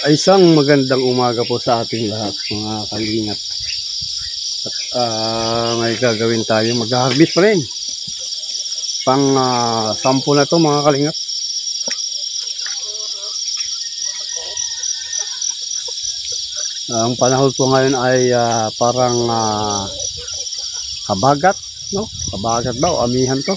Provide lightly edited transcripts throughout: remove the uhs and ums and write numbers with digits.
Ay isang magandang umaga po sa ating lahat mga kalingap. At may gagawin tayo, mag-harvest pa rin. Pang 10 na to mga kalingap. Ang panahon po ngayon ay parang kabagat, no? Kabagat ba o amihan to?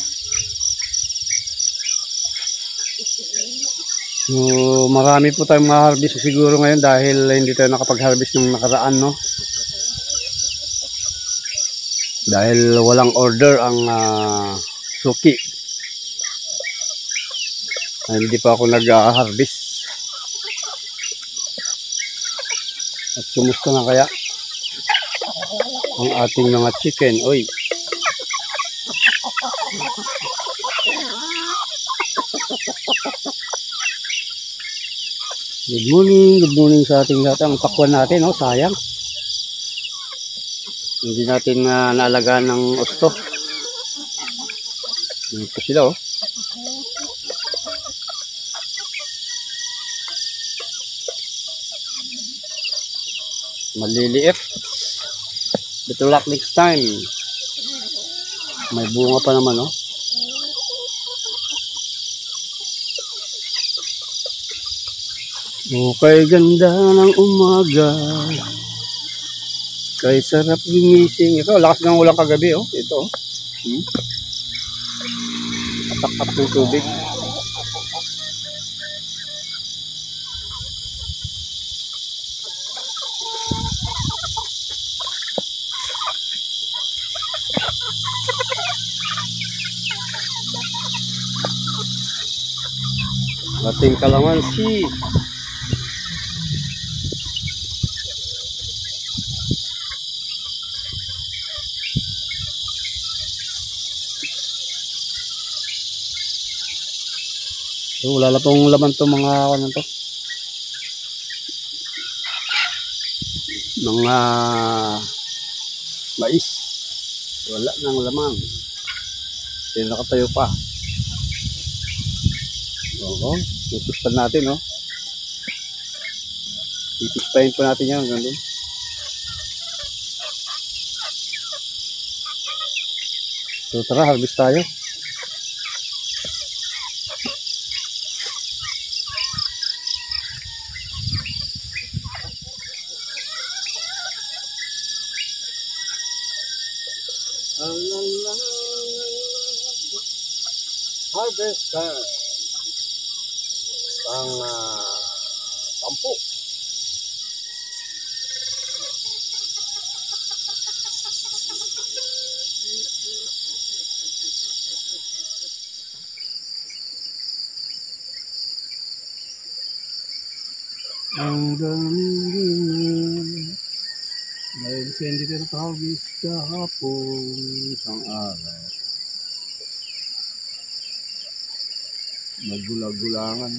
So, marami po tayong ma-harvest siguro ngayon dahil hindi tayo nakapag-harvest ng nakaraan, no? Dahil walang order ang suki. Hindi pa ako nag-harvest. At kumusta na kaya ang ating mga chicken? Oy. Good morning sa ating lahat. Ang pakwan natin, oh, sayang. Hindi natin naalagaan ng gusto. Ito sila, oh. Maliliit. Better luck next time. May bunga pa naman, oh. Okay, ganda ng umaga. Kay sarap gumising. Ito, lakas ng ulang kagabi, oh. Ito, oh. Atak-tak ng tubig. Ating kalamansi. So, wala na pong laman to mga ano to. Mga mais. Wala nang laman. Hindi nakatayo pa. Oo. Ipispan natin, oh. Ipispahin pa natin yan. Ganun. So, tara, harvest tayo. Harvest time. Pang 10. Ang daming dahil siya hindi tayo nakahagis kahapon isang araw. Maggulag-gulangan.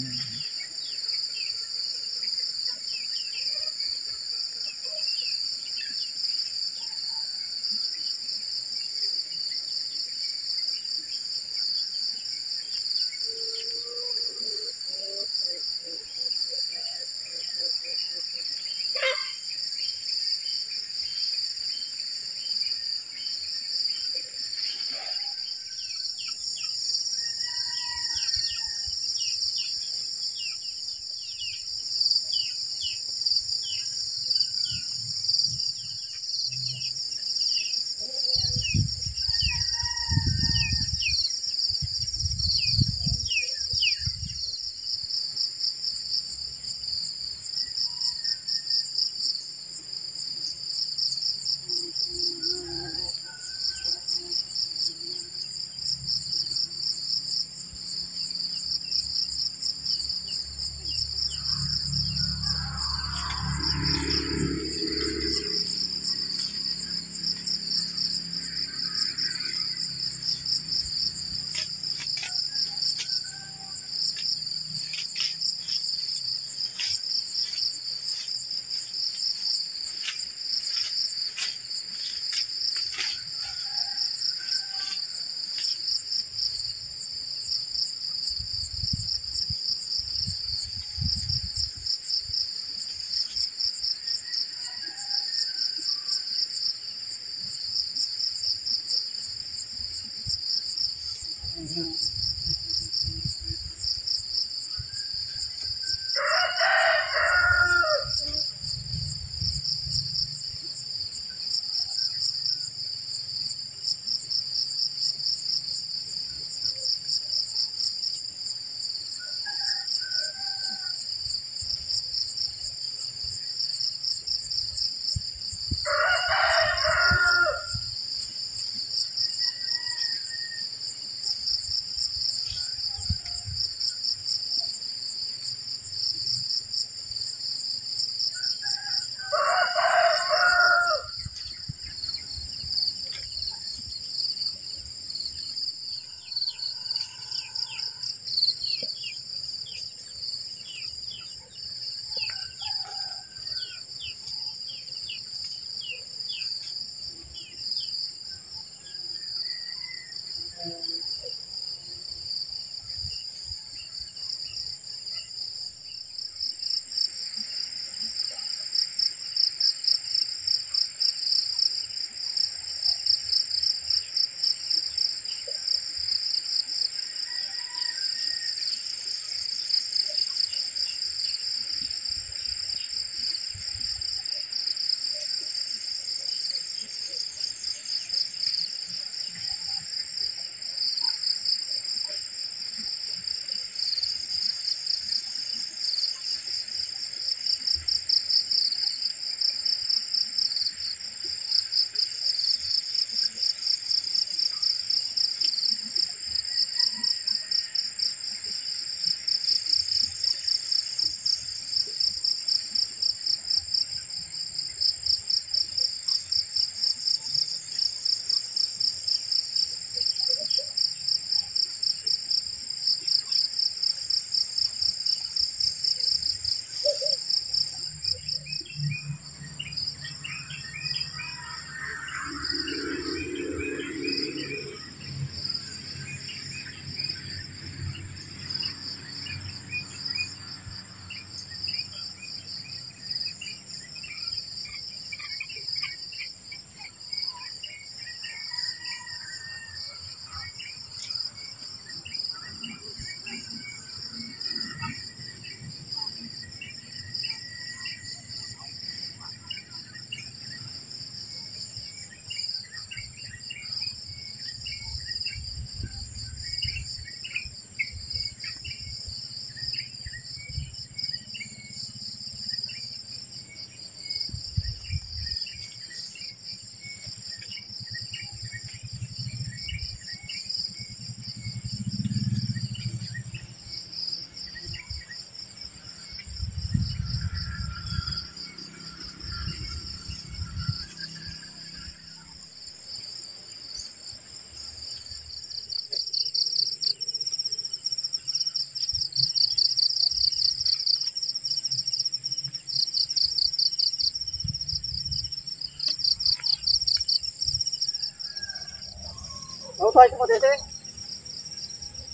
buhay ko dito.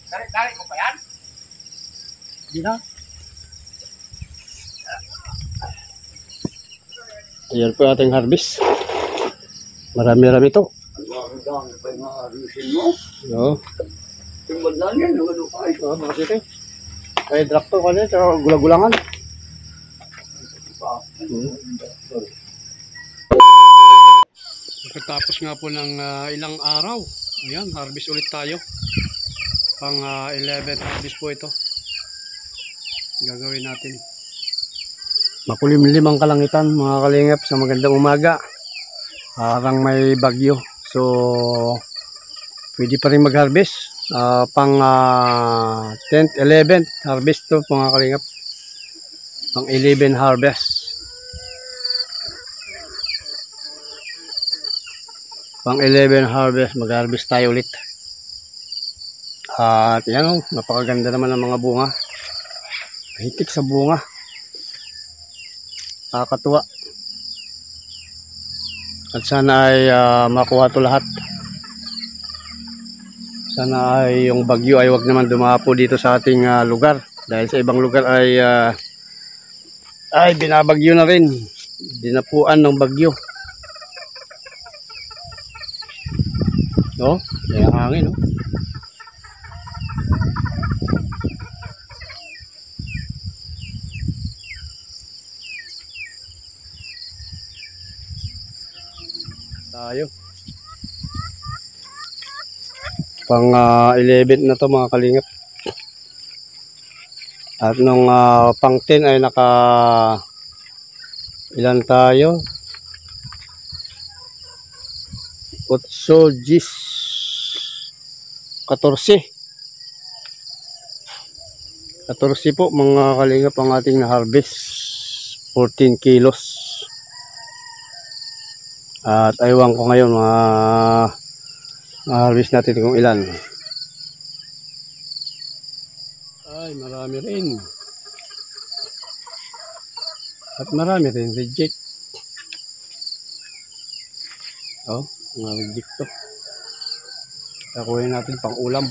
Tarik-tarik mo pa yan? Hindi na. Ayan po ating harvest. Marami-rami ito. Ang dami pa yung mga harvestin mo. Oo. Yung bandaan yan, yung ano pa. Oo, mga sito. Kaya traktor ka niya, tsaka gula-gulangan. Pagkatapos nga po ng ilang araw, ayan, harvest ulit tayo. Pang 11th harvest po ito. Gagawin natin. Makulimlim ang kalangitan mga kalingap sa magandang umaga. Parang may bagyo. So, pwede pa rin mag-harvest. Pang 10th, 11th harvest to mga kalingap. Pang 11 harvest. Pang 11 harvest, mag-harvest tayo ulit. At yan o, napakaganda naman ng mga bunga. Hitik sa bunga. Nakakatuwa. At sana ay makuha to lahat. Sana ay yung bagyo ay wag naman dumapo dito sa ating lugar. Dahil sa ibang lugar ay binabagyo na rin. Dinapuan ng bagyo. No? May hangin, no? Tayo. Pang 11 na to mga kalingap. At nung pang 10 ay naka ilan tayo? 8, 10, 14. 14 po mga kalingap ang ating na-harvest. 14 kilos. At aywan ko ngayon ma-harvest natin kung ilan. Ay, marami rin. At marami rin reject. Oh, mga reject to. Kakuhin natin pang ulam.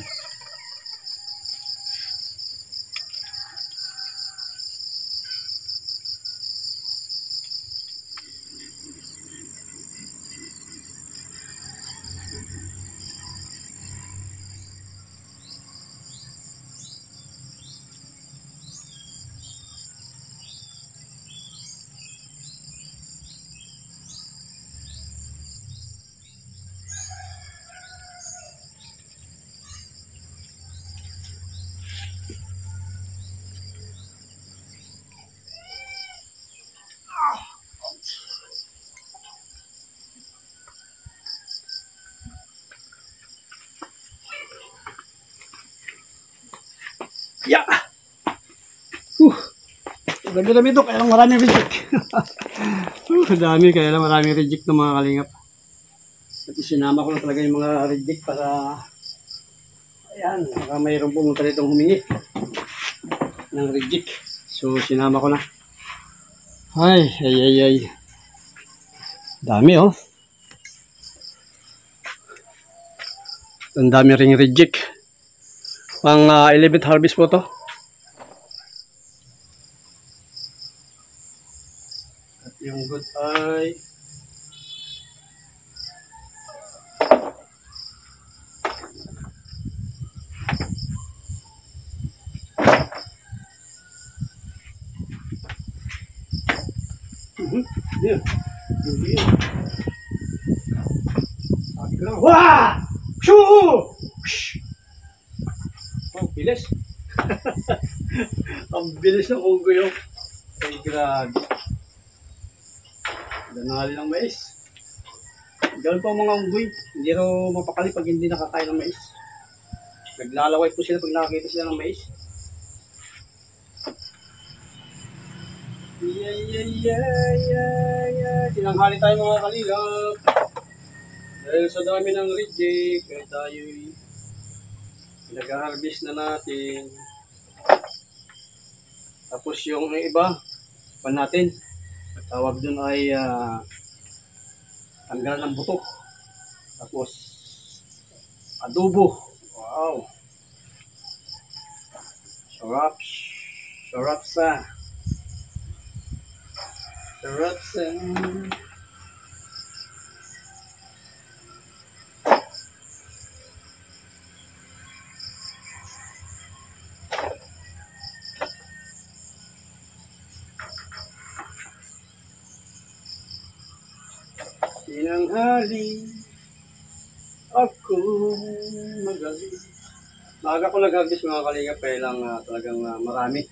Yeah. Dami-dami ito, kaya lang maraming reject. Dami, kaya lang maraming reject ng mga kalingap. At isinama ko na talaga yung mga reject para ayan, baka mayroon pumunta ditong humingi ng reject. So, sinama ko na. Ay. Dami oh. Ang dami ring reject. Pang 11th harvest po to. At yung good ay yeah. Sabi ko lang, wah! Shoo! Oh, bilis. Ang bilis ng unggoy yung. Ay, grabe. Danali ng mais. Ganun po ang mga unggoy. Hindi raw mapakali pag hindi nakakain ng mais. Naglalaway po sila pag nakakita sila ng mais. Tinanghali tayo mga kalingap. Dahil sa dami ng reject, kaya tayo'y nag-harvest na natin. Tapos yung iba, pan natin. Tawag dun ay tanggal ng buto. Tapos Adobo. Wow. Sarap. Sarap sa. Sarap sa. Tinanghali ako magaling. Maaga ko nag-harvest mga kalingap kaya lang talagang marami.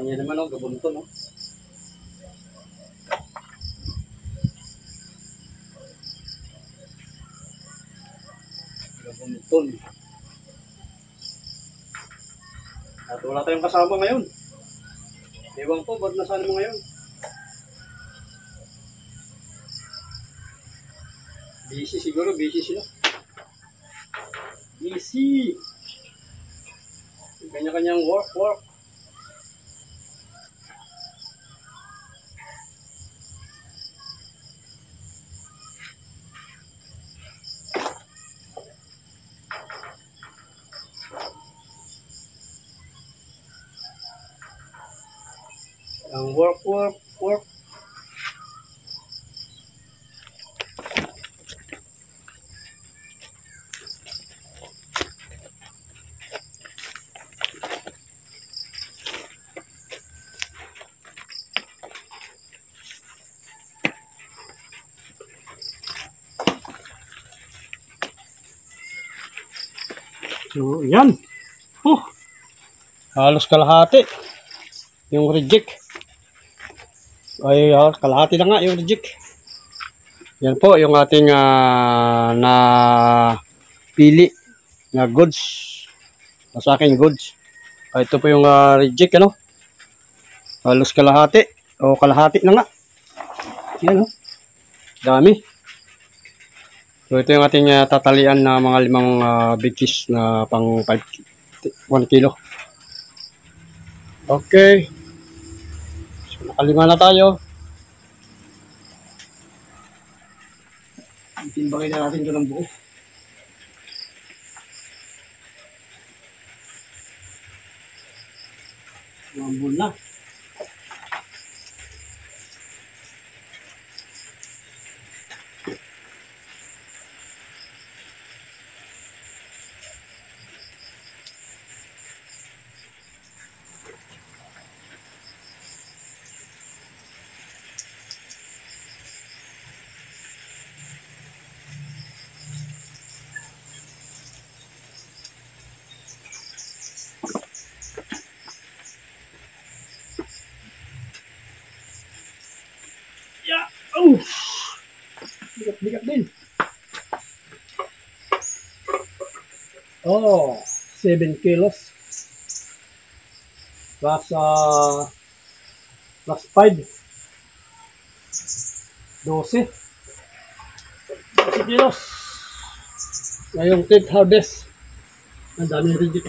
Hindi naman ako gabunto, no? Gabunton. At wala tayong kasama ngayon. Ewan ko, ba't nasaan mo ngayon? Busy siguro, busy sila. Busy. Kanya-kanyang work. Ang work. So, yan. Halos kalahati. Yung reject. Ay, kalahati na nga yung reject. Yan po yung ating na pili na goods. Sa akin goods. Ito po yung reject, ano? Halos kalahati. O kalahati na nga. Yan, oh. Dami. So, ito yung ating tatalian na mga 5 bigkis na pang 1 kilo. Okay. So, nakalima na tayo. Timbangin na natin ito ng buo. Mambul na. Bigat din. 7 kilos. Plus 5. 12 kilos. Ngayong tip harvest. Ang dami rin dito.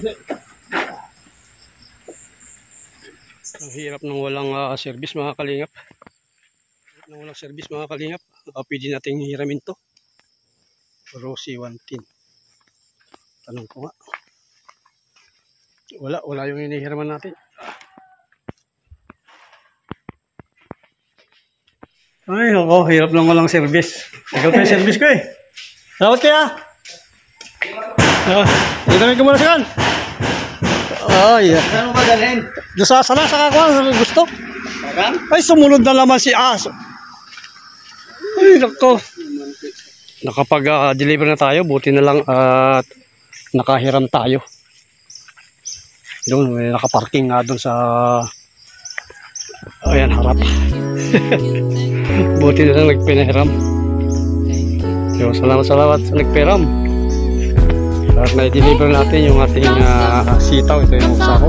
Ang hirap ng walang service mga kalingap. Nang walang service mga kalingap, pwede nating hiramin to. Rosy 110. Tanong ko nga. Wala yung hinihiraman natin. Ay, hirap lang walang service. Ikaw pa yung service ko eh. Salamat kaya. Dito may kumula siya. Ay, Saan mo madalhin? sana sa kakuha, gusto. Saan? Ay, sumunod na naman si Aso. Ay, nako. Nakapag-deliver na tayo. Buti na lang at nakahiram tayo. Doon, may nakaparking nga doon sa ayan, harap. Buti na lang nagpinahiram. So, salamat sa nagpiram. At na-deliver natin yung ating sitaw. Ito yung sako.